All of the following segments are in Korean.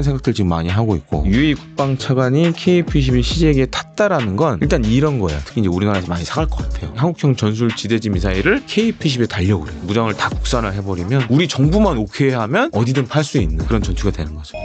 생각들 지금 많이 하고 있고, 유해 국방차관이 KF-21 시제기에 탔다라는 건 일단 이런 거야. 특히 이제 우리나라에서 많이 사갈 것 같아요. 한국형 전술 지대지 미사일을 KF-21에 달려고 그래. 무장을 다 국산화 해버리면 우리 정부만 오케이 하면 어디든 팔 수 있는 그런 전투가 되는 거죠.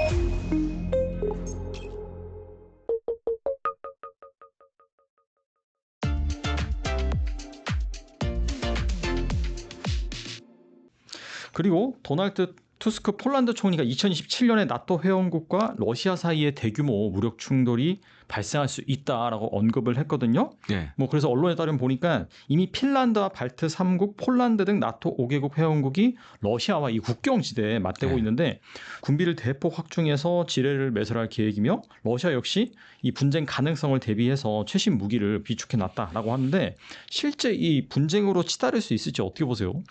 그리고 도널드 투스크 폴란드 총리가 2027년에 나토 회원국과 러시아 사이에 대규모 무력 충돌이 발생할 수 있다라고 언급을 했거든요. 네. 뭐 그래서 언론에 따르면 보니까 이미 핀란드와 발트 3국, 폴란드 등 나토 5개국 회원국이 러시아와 이 국경 지대에 맞대고 네. 있는데 군비를 대폭 확충해서 지뢰를 매설할 계획이며 러시아 역시 이 분쟁 가능성을 대비해서 최신 무기를 비축해 놨다라고 하는데 실제 이 분쟁으로 치달을 수 있을지 어떻게 보세요?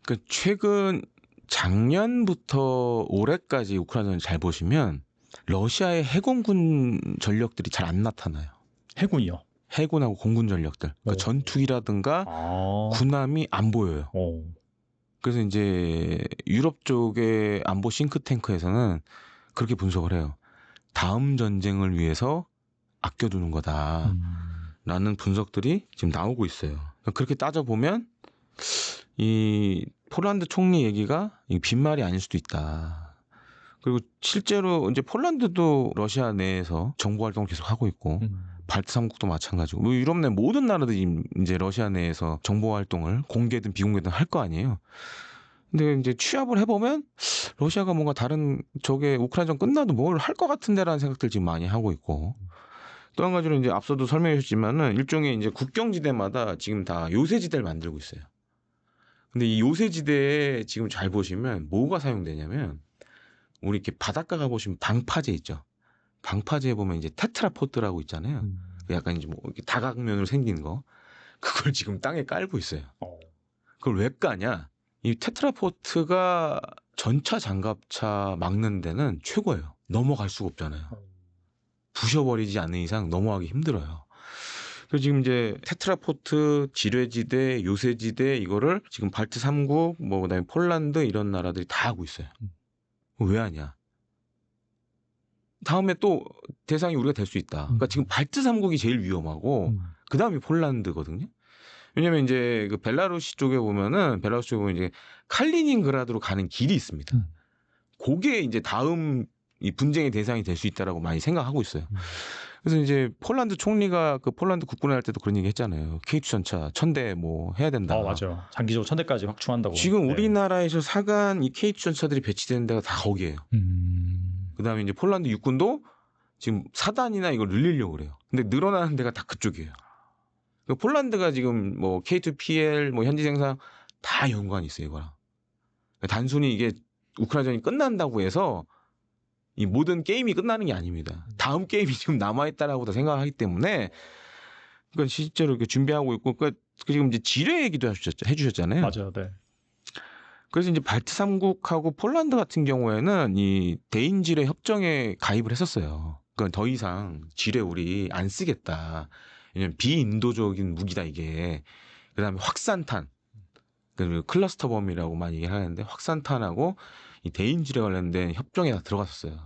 그 최근 작년부터 올해까지 우크라이나를 잘 보시면 러시아의 해공군 전력들이 잘 안 나타나요. 해군이요. 해군하고 공군 전력들, 그러니까 오. 전투기라든가 아. 군함이 안 보여요. 오. 그래서 이제 유럽 쪽의 안보 싱크탱크에서는 그렇게 분석을 해요. 다음 전쟁을 위해서 아껴두는 거다라는 분석들이 지금 나오고 있어요. 그렇게 따져보면 이 폴란드 총리 얘기가 빈말이 아닐 수도 있다. 그리고 실제로 이제 폴란드도 러시아 내에서 정보 활동을 계속 하고 있고, 발트 3국도 마찬가지고, 뭐 유럽 내 모든 나라들이 이제 러시아 내에서 정보 활동을 공개든 비공개든 할 거 아니에요. 근데 이제 취합을 해보면 러시아가 뭔가 다른 저게 우크라이나전 끝나도 뭘 할 것 같은데라는 생각들 지금 많이 하고 있고, 또 한 가지로 이제 앞서도 설명해 주셨지만은 일종의 이제 국경지대마다 지금 다 요새지대를 만들고 있어요. 근데 이 요새지대에 지금 잘 보시면 뭐가 사용되냐면, 우리 이렇게 바닷가 가 보시면 방파제 있죠. 방파제에 보면 이제 테트라포트라고 있잖아요. 약간 이제 뭐 이렇게 다각면으로 생긴 거, 그걸 지금 땅에 깔고 있어요. 그걸 왜 까냐? 이 테트라포트가 전차 장갑차 막는 데는 최고예요. 넘어갈 수가 없잖아요. 부셔버리지 않는 이상 넘어가기 힘들어요. 그래서 지금 이제 테트라포트, 지뢰지대, 요새지대 이거를 지금 발트 3국, 뭐 그다음에 폴란드 이런 나라들이 다 하고 있어요. 왜 하냐? 다음에 또 대상이 우리가 될 수 있다. 그러니까 지금 발트 3국이 제일 위험하고 그다음이 폴란드거든요. 왜냐면 이제 그 벨라루시 쪽에 보면은 이제 칼리닝그라드로 가는 길이 있습니다. 그게 이제 다음 이 분쟁의 대상이 될 수 있다라고 많이 생각하고 있어요. 그래서 이제 폴란드 총리가 그 폴란드 국군회 할 때도 그런 얘기 했잖아요. K2 전차 1000대 뭐 해야 된다. 맞아요. 장기적으로 1000대까지 확충한다고. 지금 네. 우리나라에서 사간 이 K2 전차들이 배치되는 데가 다 거기예요. 그다음에 이제 폴란드 육군도 지금 사단이나 이걸 늘리려고 그래요. 근데 늘어나는 데가 다 그쪽이에요. 그러니까 폴란드가 지금 뭐 K2PL 뭐 현지 생산 다 연관이 있어요, 이거랑. 단순히 이게 우크라이나전이 끝난다고 해서 이 모든 게임이 끝나는 게 아닙니다. 다음 게임이 지금 남아있다라고 다 생각하기 때문에, 그러니까 실제로 이렇게 준비하고 있고, 그러니까 지금 이제 지뢰 얘기도 해주셨잖아요. 맞아요, 네. 그래서 이제 발트 3국하고 폴란드 같은 경우에는 이 대인 지뢰 협정에 가입을 했었어요. 그러니까 더 이상 지뢰 우리 안 쓰겠다. 왜냐면 비인도적인 무기다 이게. 그다음에 확산탄, 그리고 클러스터 범이라고 많이 얘기하는데 확산탄하고 이 대인 지뢰 관련된 협정에 다 들어갔었어요.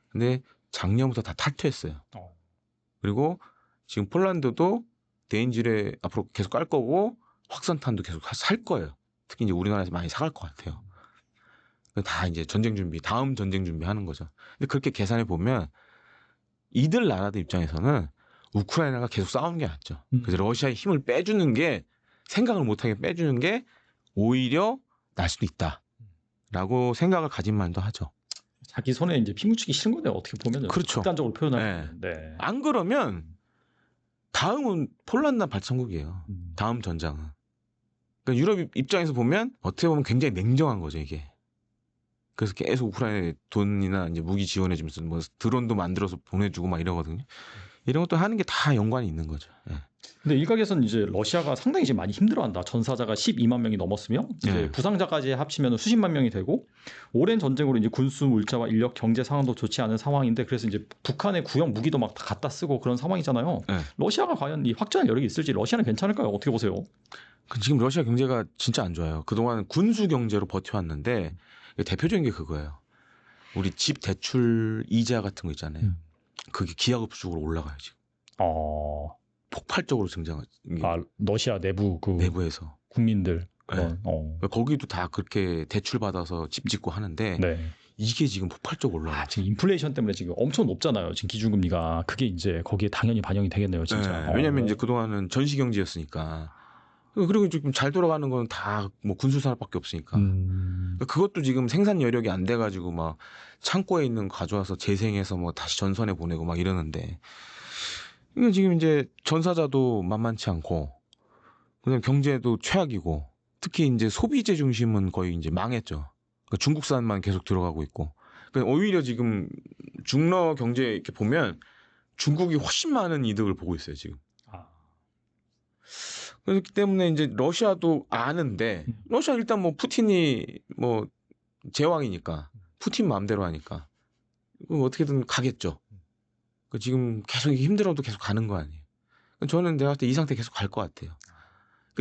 근데 작년부터 다 탈퇴했어요. 그리고 지금 폴란드도 대인 지뢰 앞으로 계속 깔 거고 확산탄도 계속 살 거예요. 특히 이제 우리나라에서 많이 사갈 것 같아요. 다 이제 전쟁 준비, 다음 전쟁 준비하는 거죠. 근데 그렇게 계산해 보면 이들 나라들 입장에서는 우크라이나가 계속 싸우는 게 낫죠. 그래서 러시아의 힘을 빼주는 게, 생각을 못하게 빼주는 게 오히려 날 수도 있다라고 생각을 가진 만도 하죠. 자기 손에 이제 피 묻히기 싫은 거네요. 어떻게 보면. 그렇죠. 극단적으로 표현하면. 네. 안 그러면 다음은 폴란드나 발전국이에요. 다음 전장은. 그러니까 유럽 입장에서 보면 어떻게 보면 굉장히 냉정한 거죠, 이게. 그래서 계속 우크라이나에 돈이나 이제 무기 지원해주면서 뭐 드론도 만들어서 보내주고 막 이러거든요. 이런 것도 하는 게 다 연관이 있는 거죠. 예. 근데 일각에서는 이제 러시아가 상당히 이제 많이 힘들어한다. 전사자가 12만 명이 넘었으며 이제 네. 부상자까지 합치면 수십만 명이 되고, 오랜 전쟁으로 이제 군수 물자와 인력 경제 상황도 좋지 않은 상황인데, 그래서 이제 북한의 구형 무기도 막 다 갖다 쓰고 그런 상황이잖아요. 네. 러시아가 과연 이 확전할 여력이 있을지, 러시아는 괜찮을까요? 어떻게 보세요? 지금 러시아 경제가 진짜 안 좋아요. 그동안 군수 경제로 버텨왔는데 대표적인 게 그거예요. 우리 집 대출 이자 같은 거 있잖아요. 그게 기하급수적으로 올라가요 지금. 폭발적으로 증가가. 러시아 내부 그 내부에서 국민들 그런. 거기도 다 그렇게 대출 받아서 집 짓고 하는데 네. 이게 지금 폭발적으로 올라가. 지금 인플레이션 때문에 지금 엄청 높잖아요. 지금 기준금리가. 그게 이제 거기에 당연히 반영이 되겠네요, 진짜. 네, 왜냐하면 이제 그동안은 전시 경제였으니까. 그리고 지금 잘 돌아가는 건 다 뭐 군수 산업밖에 없으니까. 그것도 지금 생산 여력이 안 돼가지고 막 창고에 있는 거 가져와서 재생해서 뭐 다시 전선에 보내고 막 이러는데. 이게 지금 이제 전사자도 만만치 않고, 그다음 경제도 최악이고, 특히 이제 소비재 중심은 거의 이제 망했죠. 그러니까 중국산만 계속 들어가고 있고. 그러니까 오히려 지금 중러 경제 이렇게 보면 중국이 훨씬 많은 이득을 보고 있어요 지금. 그렇기 때문에 이제 러시아도 아는데, 러시아 일단 뭐 푸틴이 뭐 제왕이니까 푸틴 마음대로 하니까 어떻게든 가겠죠. 지금 계속 힘들어도 계속 가는 거 아니에요. 저는 내가 봤을 때 이 상태 계속 갈 것 같아요.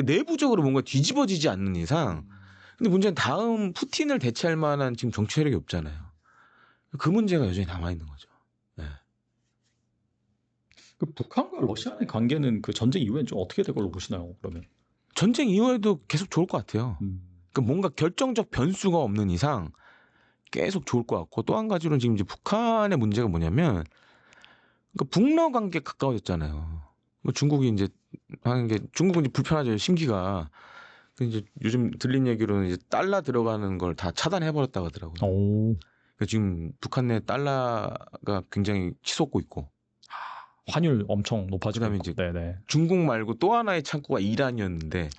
내부적으로 뭔가 뒤집어지지 않는 이상. 근데 문제는 다음 푸틴을 대체할 만한 지금 정치 세력이 없잖아요. 그 문제가 여전히 남아 있는 거죠. 네. 그 북한과 러시아의 관계는 그 전쟁 이후엔 좀 어떻게 될 걸로 보시나요? 그러면 전쟁 이후에도 계속 좋을 것 같아요. 뭔가 결정적 변수가 없는 이상 계속 좋을 것 같고, 또 한 가지로는 지금 이제 북한의 문제가 뭐냐면, 북러 관계 가까워졌잖아요. 중국이 이제 하는 게, 중국은 이제 불편하죠, 심기가. 이제 요즘 들린 얘기로는 이제 달러 들어가는 걸 다 차단해 버렸다고 하더라고요. 그러니까 지금 북한 내 달러가 굉장히 치솟고 있고, 환율 엄청 높아지고. 그다음에 이제 중국 말고 또 하나의 창구가 이란이었는데,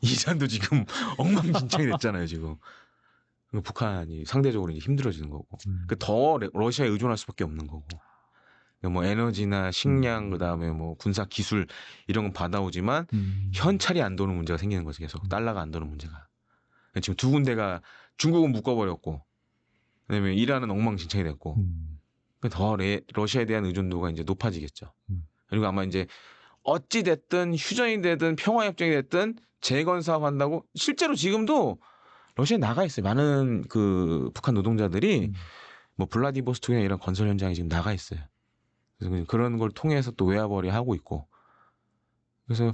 이란도 지금 엉망진창이 됐잖아요 지금. 북한이 상대적으로 이제 힘들어지는 거고, 더 러시아에 의존할 수밖에 없는 거고. 뭐 에너지나 식량, 그다음에 뭐 군사 기술 이런 건 받아오지만 현찰이 안 도는 문제가 생기는 거죠. 계속 달러가 안 도는 문제가. 지금 두 군데가, 중국은 묶어버렸고, 그다음에 이란은 엉망진창이 됐고, 더 러시아에 대한 의존도가 이제 높아지겠죠. 그리고 아마 이제 어찌 됐든 휴전이 되든 평화협정이 됐든 재건 사업 한다고, 실제로 지금도 러시아에 나가 있어요. 많은 그 북한 노동자들이 뭐 블라디보스토크나 이런 건설 현장에 지금 나가 있어요. 그래서 그런 걸 통해서 또 외화벌이 하고 있고. 그래서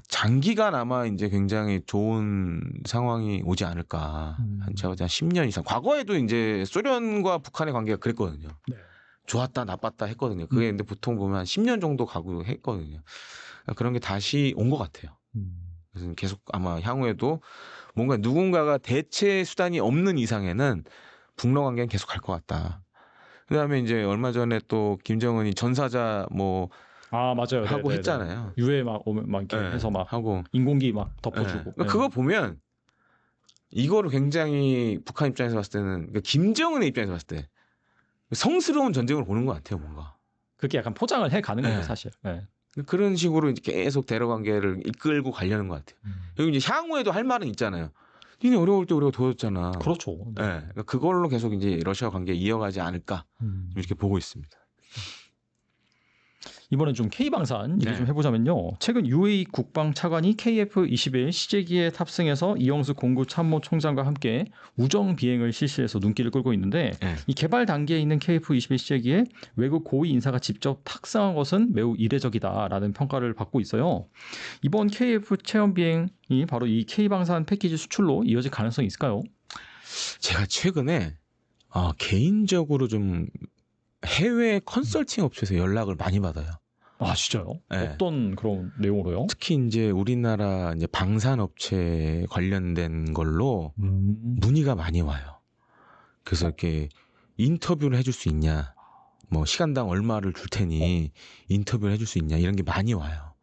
장기간 아마 이제 굉장히 좋은 상황이 오지 않을까. 제가 한 10년 이상. 과거에도 이제 소련과 북한의 관계가 그랬거든요. 네. 좋았다 나빴다 했거든요. 그게 근데 보통 보면 한 10년 정도 가고 했거든요. 그런 게 다시 온 것 같아요. 그래서 계속 아마 향후에도 뭔가 누군가가 대체 수단이 없는 이상에는 북러 관계는 계속 갈 것 같다. 그다음에 이제 얼마 전에 또 김정은이 전사자 뭐 맞아요. 하고 했잖아요. 유해 막 오면 막 이렇게 해서 막 하고 인공기 막 덮어주고. 그거 보면 이거를 굉장히 북한 입장에서 봤을 때는, 그러니까 김정은의 입장에서 봤을 때 성스러운 전쟁을 보는 것 같아요, 뭔가. 그렇게 약간 포장을 해 가는 거죠, 사실. 그런 식으로 이제 계속 대러 관계를 이끌고 가려는 것 같아요. 여기 이제 향후에도 할 말은 있잖아요. 니네 어려울 때 우리가 도와줬잖아. 그렇죠. 네. 그러니까 그걸로 계속 이제 러시아 관계 이어가지 않을까 이렇게 보고 있습니다. 이번엔 좀 K방산 얘기 좀 해보자면요. 최근 UAE 국방차관이 KF-21 시제기에 탑승해서 이영수 공군참모총장과 함께 우정 비행을 실시해서 눈길을 끌고 있는데, 이 개발 단계에 있는 KF-21 시제기에 외국 고위 인사가 직접 탑승한 것은 매우 이례적이다라는 평가를 받고 있어요. 이번 KF 체험 비행이 바로 이 K방산 패키지 수출로 이어질 가능성이 있을까요? 제가 최근에 개인적으로 좀 해외 컨설팅 업체에서 연락을 많이 받아요. 진짜요? 어떤 그런 내용으로요? 특히 이제 우리나라 이제 방산 업체 관련된 걸로 문의가 많이 와요. 그래서 이렇게 인터뷰를 해줄 수 있냐, 뭐 시간당 얼마를 줄 테니 인터뷰를 해줄 수 있냐, 이런 게 많이 와요.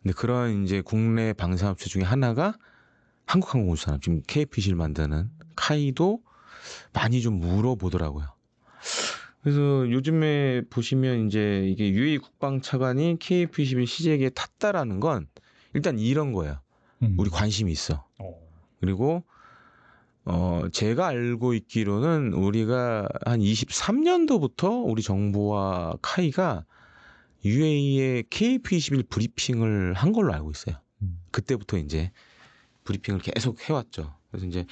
근데 그런 이제 국내 방산 업체 중에 하나가 한국항공우주산업, 지금 KF-21을 만드는 카이도 많이 좀 물어보더라고요. 그래서 요즘에 보시면 이제 이게 UAE 국방차관이 KF-21 시제기에 탔다라는 건 일단 이런 거예요. 우리 관심이 있어. 그리고 제가 알고 있기로는 우리가 한 23년도부터 우리 정부와 카이가 UAE의 KF-21 브리핑을 한 걸로 알고 있어요. 그때부터 이제 브리핑을 계속 해왔죠. 그래서 이제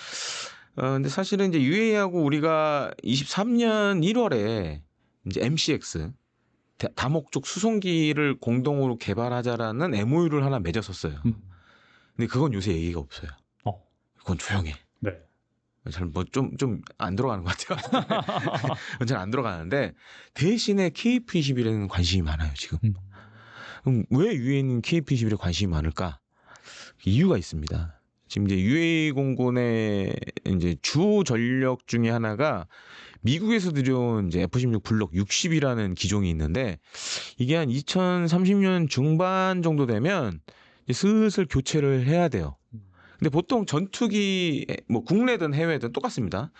근데 사실은 이제 UAE하고 우리가 23년 1월에 이제 MCX 다목적 수송기를 공동으로 개발하자라는 MOU를 하나 맺었었어요. 근데 그건 요새 얘기가 없어요. 그건 조용해. 네. 잘 뭐 좀 안 들어가는 것 같아요. 잘 안 들어가는데 대신에 KF21에는 관심이 많아요 지금. 그럼 왜 UAE는 KF21에 관심이 많을까? 이유가 있습니다. 지금 이제 UAE 공군의 이제 주 전력 중에 하나가 미국에서 들여온 이제 F-16 블록 60이라는 기종이 있는데 이게 한 2030년 중반 정도 되면 이제 슬슬 교체를 해야 돼요. 근데 보통 전투기 뭐 국내든 해외든 똑같습니다.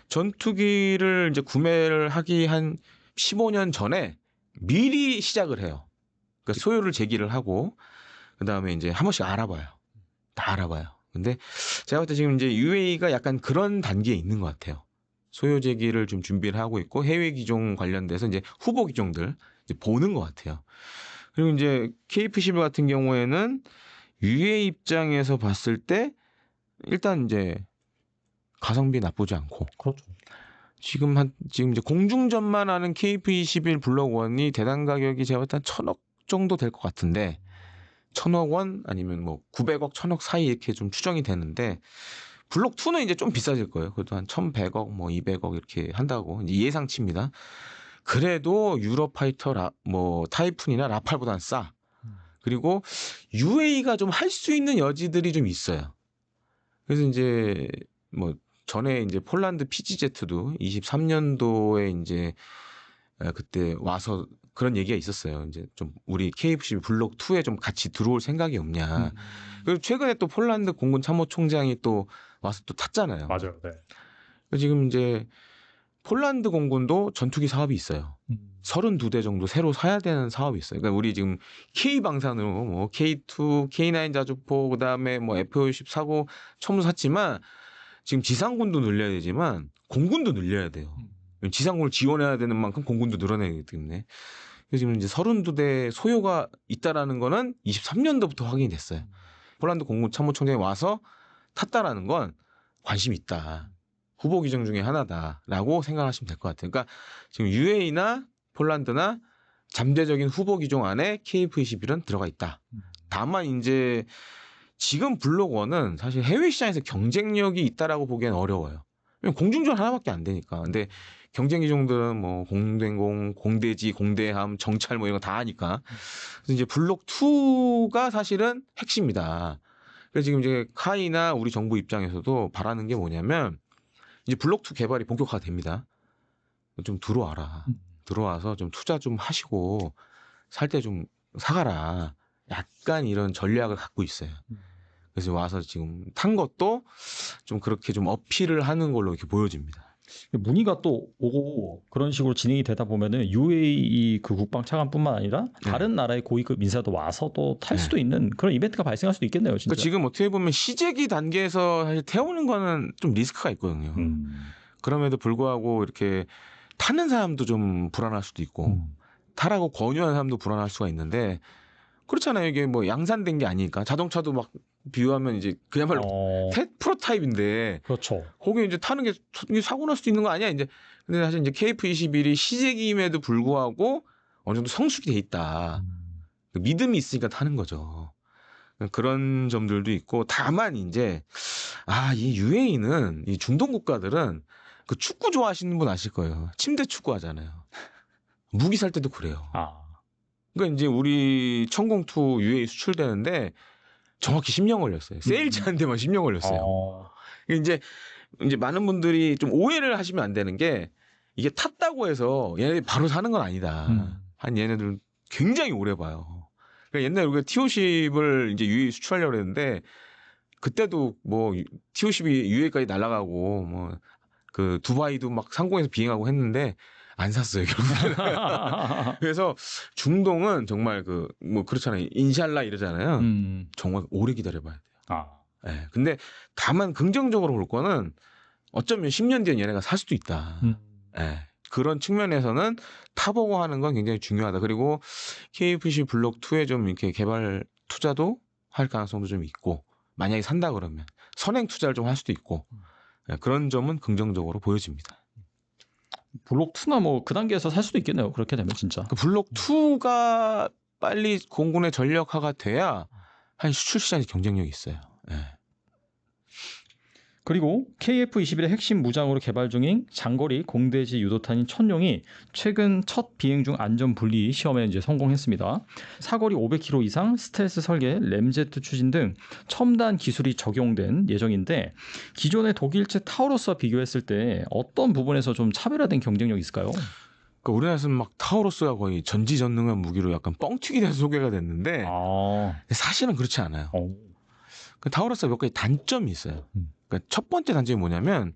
전투기를 이제 구매를 하기 한 15년 전에 미리 시작을 해요. 그러니까 소요를 제기를 하고 그다음에 이제 한 번씩 알아봐요. 다 알아봐요. 근데 제가 볼 때 지금 이제 UAE가 약간 그런 단계에 있는 것 같아요. 소요 제기를 좀 준비를 하고 있고 해외 기종 관련돼서 이제 후보 기종들 이제 보는 것 같아요. 그리고 이제 KF-11 같은 경우에는 UAE 입장에서 봤을 때 일단 이제 가성비 나쁘지 않고 그렇죠. 지금 이제 공중전만 하는 KF-21 블록 1이 대당 가격이 제가 볼 때 한 1,000억 정도 될 것 같은데 1,000억 원 아니면 뭐 900억, 1,000억 사이 이렇게 좀 추정이 되는데 블록 2는 이제 좀 비싸질 거예요. 그래도 한 1,100억, 뭐 200억 이렇게 한다고 이제 예상치입니다. 그래도 유럽 파이터 뭐 타이푼이나 라팔보다는 싸. 그리고 UAE가 좀 할 수 있는 여지들이 좀 있어요. 그래서 이제 뭐 전에 이제 폴란드 PGZ도 23년도에 이제 그때 와서 그런 얘기가 있었어요. 이제 좀 우리 KF-12 블록 2에 좀 같이 들어올 생각이 없냐. 그리고 최근에 또 폴란드 공군 참모총장이 또 와서 또 탔잖아요. 맞아요. 네. 지금 이제 폴란드 공군도 전투기 사업이 있어요. 32대 정도 새로 사야 되는 사업이 있어요. 그러니까 우리 지금 K 방산으로 뭐 K2, K9 자주포 그다음에 뭐 F-50 사고 처음 샀지만 지금 지상군도 늘려야 되지만 공군도 늘려야 돼요. 지상군을 지원해야 되는 만큼 공군도 늘어나야 되기 때문에. 그래서 지금 이제 32대 소요가 있다라는 거는 23년도부터 확인이 됐어요. 폴란드 공군 참모총장이 와서 탔다라는 건 관심이 있다. 후보 기종 중에 하나다라고 생각하시면 될 것 같아요. 그러니까 지금 UAE나 폴란드나 잠재적인 후보 기종 안에 KF-21은 들어가 있다. 다만 이제 지금 블록 1은 사실 해외 시장에서 경쟁력이 있다라고 보기엔 어려워요. 왜냐면 공중전 하나밖에 안 되니까. 근데 경쟁 기종들은 뭐 공대공, 공대지, 공대함, 정찰 뭐 이런 거 다 하니까. 그래서 이제 블록 2가 사실은 핵심이다. 그래서 지금 이제 카이나 우리 정부 입장에서도 바라는 게 뭐냐면 이제 블록 2 개발이 본격화가 됩니다. 좀 들어와라. 들어와서 좀 투자 좀 하시고 살 때 좀 사가라. 약간 이런 전략을 갖고 있어요. 그래서 와서 지금 탄 것도 좀 그렇게 좀 어필을 하는 걸로 이렇게 보여집니다. 문의가 또 오고 그런 식으로 진행이 되다 보면은 UAE 그 국방 차관뿐만 아니라 다른 나라의 고위급 인사도 와서 또 탈 수도 있는 그런 이벤트가 발생할 수도 있겠네요, 진짜. 그러니까 지금 어떻게 보면 시제기 단계에서 사실 태우는 거는 좀 리스크가 있거든요. 그럼에도 불구하고 이렇게 타는 사람도 좀 불안할 수도 있고 타라고 권유하는 사람도 불안할 수가 있는데 그렇잖아요. 이게 뭐 양산된 게 아니니까 자동차도 막 비유하면 이제 그야말로 프로타입인데 그렇죠. 거기 이제 타는 게 사고 날 수도 있는 거 아니야? 이제 근데 사실 이제 KF-21이 시제기임에도 불구하고 어느 정도 성숙이 돼 있다. 믿음이 있으니까 타는 거죠. 그런 점들도 있고 다만 이제 이 UAE는 이 중동 국가들은 그 축구 좋아하시는 분 아실 거예요. 침대 축구 하잖아요. 무기 살 때도 그래요. 그러니까 이제 우리 천공2 UAE 수출되는데 정확히 10년 걸렸어요. 세일즈 한 데만 10년 걸렸어요. 이제 많은 분들이 좀 오해를 하시면 안 되는 게 이게 탔다고 해서 얘네들이 바로 사는 건 아니다. 한 얘네들은 굉장히 오래 봐요. 그러니까 옛날에 우리가 T-50을 이제 UAE 수출하려고 했는데 그때도 뭐 T-50이 UAE까지 날아가고 뭐 그 두바이도 막 상공에서 비행하고 했는데 안 샀어요, 결국에는. 그래서 중동은 정말 그 뭐 그렇잖아요. 인샬라 이러잖아요. 정말 오래 기다려봐야 돼요. 네. 근데 다만 긍정적으로 볼 거는 어쩌면 10년 뒤엔 얘네가 살 수도 있다. 네. 그런 측면에서는 타보고 하는 건 굉장히 중요하다. 그리고 KF-12 블록 2에 좀 이렇게 개발 투자도 할 가능성도 좀 있고 만약에 산다 그러면 선행 투자를 좀 할 수도 있고 그런 점은 긍정적으로 보여집니다. 블록 2나 뭐 그 단계에서 살 수도 있겠네요. 그렇게 되면 진짜. 그 블록 2가 빨리 공군의 전력화가 돼야 한 수출 시장에 경쟁력이 있어요. 예. 그리고 KF-21의 핵심 무장으로 개발 중인 장거리 공대지 유도탄인 천룡이 최근 첫 비행 중 안전 분리 시험에 이제 성공했습니다. 사거리 500km 이상, 스텔스 설계, 램제트 추진 등 첨단 기술이 적용된 예정인데 기존의 독일제 타우러스와 비교했을 때 어떤 부분에서 좀 차별화된 경쟁력이 있을까요? 그러니까 우리나라에서는 막 타우러스가 거의 전지전능한 무기로 약간 뻥튀기 돼서 소개가 됐는데 사실은 그렇지 않아요. 그 타우러스가 몇 가지 단점이 있어요. 그러니까 첫 번째 단점이 뭐냐면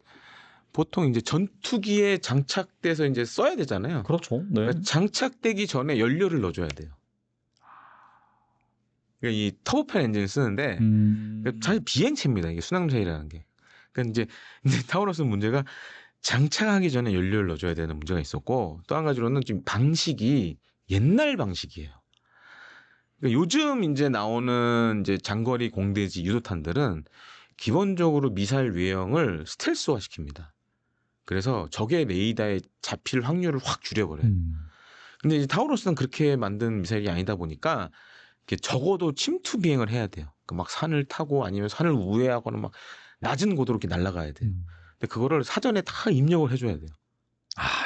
보통 이제 전투기에 장착돼서 이제 써야 되잖아요. 그렇죠. 네. 그러니까 장착되기 전에 연료를 넣어줘야 돼요. 그러니까 이 터보팬 엔진을 쓰는데 그러니까 사실 비행체입니다. 이게 순항미사일이라는 게. 그러니까 이제 타우러스 문제가 장착하기 전에 연료를 넣어줘야 되는 문제가 있었고 또 한 가지로는 지금 방식이 옛날 방식이에요. 그러니까 요즘 이제 나오는 이제 장거리 공대지 유도탄들은 기본적으로 미사일 외형을 스텔스화 시킵니다. 그래서 적의 레이더에 잡힐 확률을 확 줄여버려요. 근데 이제 타우러스는 그렇게 만든 미사일이 아니다 보니까 적어도 침투 비행을 해야 돼요. 그러니까 막 산을 타고 아니면 산을 우회하거나 막 낮은 고도로 이렇게 날아가야 돼요. 근데 그거를 사전에 다 입력을 해줘야 돼요.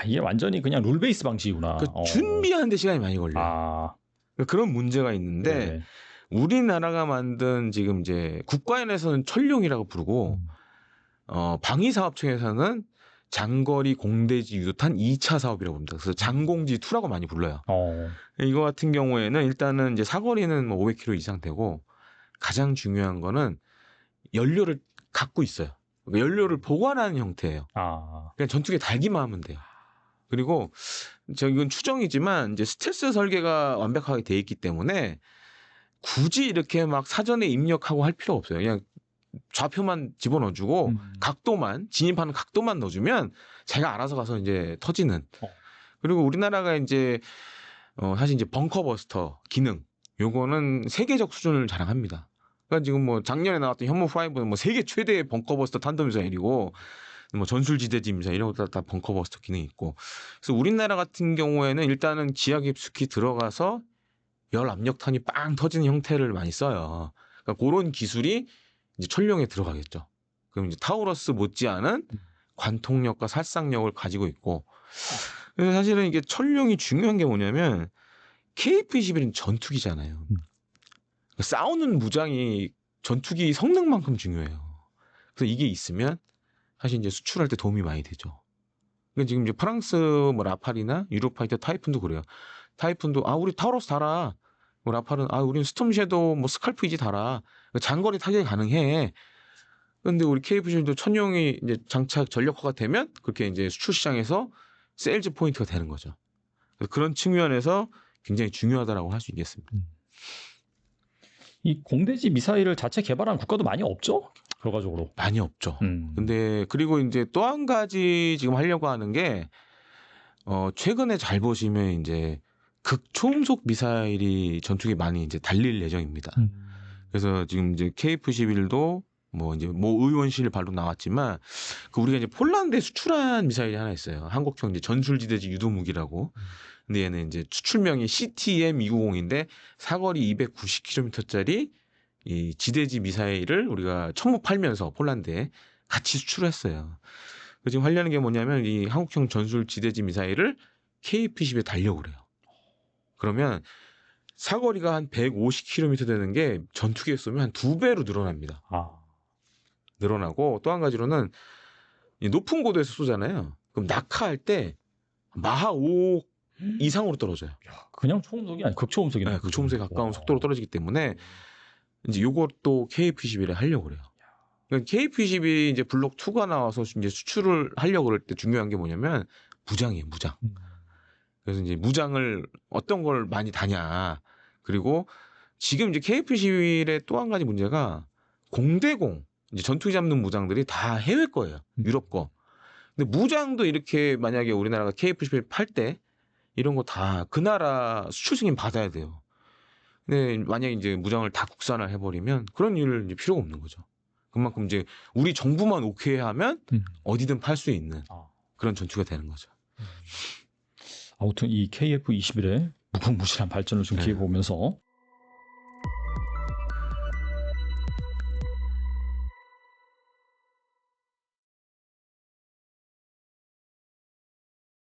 이게 완전히 그냥 룰 베이스 방식이구나. 준비하는데 시간이 많이 걸려요. 그런 문제가 있는데 네. 우리나라가 만든 지금 이제 국가연에서는 천룡이라고 부르고 방위사업청에서는 장거리 공대지 유도탄 2차 사업이라고 부릅니다. 그래서 장공지2라고 많이 불러요. 이거 같은 경우에는 일단은 이제 사거리는 뭐 500km 이상 되고 가장 중요한 거는 연료를 갖고 있어요. 그러니까 연료를 보관하는 형태예요. 그냥 전투기에 달기만 하면 돼요. 그리고 이건 추정이지만 이제 스텔스 설계가 완벽하게 돼 있기 때문에 굳이 이렇게 막 사전에 입력하고 할 필요 없어요. 그냥 좌표만 집어넣어주고 각도만 진입하는 각도만 넣어주면 자기가 알아서 가서 이제 터지는. 그리고 우리나라가 이제 사실 이제 벙커버스터 기능 요거는 세계적 수준을 자랑합니다. 그러니까 지금 뭐 작년에 나왔던 현무5는 뭐 세계 최대의 벙커버스터 탄도미사일이고 뭐 전술지대지 미사일 이런 것도 다 벙커버스터 기능이 있고. 그래서 우리나라 같은 경우에는 일단은 지하 깊숙이 들어가서 열 압력탄이 빵 터지는 형태를 많이 써요. 그러니까 그런 기술이 이제 천룡에 들어가겠죠. 그럼 이제 타우러스 못지않은 관통력과 살상력을 가지고 있고. 그래서 사실은 이게 천룡이 중요한 게 뭐냐면 KF-21은 전투기잖아요. 싸우는 무장이 전투기 성능만큼 중요해요. 그래서 이게 있으면 사실 이제 수출할 때 도움이 많이 되죠. 그러니까 지금 이제 프랑스 뭐 라팔이나 유로파이터 타이푼도 그래요. 타이푼도 우리 타우러스 달아. 뭐 라팔은 우리는 스톰 섀도우 뭐 스칼프 이지 달아. 그러니까 장거리 타격이 가능해. 그런데 우리 KF-21도 천룡이 이제 장착 전력화가 되면 그렇게 이제 수출 시장에서 세일즈 포인트가 되는 거죠. 그래서 그런 측면에서 굉장히 중요하다라고 할 수 있겠습니다. 이 공대지 미사일을 자체 개발한 국가도 많이 없죠? 결과적으로. 많이 없죠. 근데 그리고 이제 또 한 가지 지금 하려고 하는 게 최근에 잘 보시면 이제 극초음속 미사일이 전투기에 많이 이제 달릴 예정입니다. 그래서 지금 이제 KF-21도 뭐 이제 모 의원실 발로 나왔지만 우리가 이제 폴란드에 수출한 미사일이 하나 있어요. 한국형 이제 전술지대지 유도무기라고. 근데 얘는 이제 수출명이 CTM-290인데 사거리 290km짜리 이 지대지 미사일을 우리가 처음 팔면서 폴란드에 같이 수출했어요. 지금 하려는 게 뭐냐면 이 한국형 전술 지대지 미사일을 KF-21에 달려고 그래요. 그러면 사거리가 한 150km 되는 게 전투기에 쏘면 한 2배로 늘어납니다. 늘어나고 또 한 가지로는 높은 고도에서 쏘잖아요. 그럼 낙하할 때 마하 5 이상으로 떨어져요. 그냥 초음속이 아니 극초음속이네. 네, 극초음속에 가까운 속도로 떨어지기 때문에 이제 요것도 KF-21에 하려고 그래요. 그러니까 KF-21이 이제 블록 2가 나와서 이제 수출을 하려고 그럴 때 중요한 게 뭐냐면 무장이에요, 무장. 그래서 이제 무장을 어떤 걸 많이 다냐. 그리고 지금 이제 KF-21의 또 한 가지 문제가 공대공 이제 전투기 잡는 무장들이 다 해외 거예요. 유럽 거. 근데 무장도 이렇게 만약에 우리나라가 KF-21 팔 때 이런 거 다 그 나라 수출 승인 받아야 돼요. 근데 만약에 이제 무장을 다 국산화 해버리면 그런 일을 이제 필요가 없는 거죠. 그만큼 이제 우리 정부만 오케이 하면 어디든 팔 수 있는 그런 전투가 되는 거죠. 아무튼 이 KF-21의 무궁무진한 발전을 좀 기억해 보면서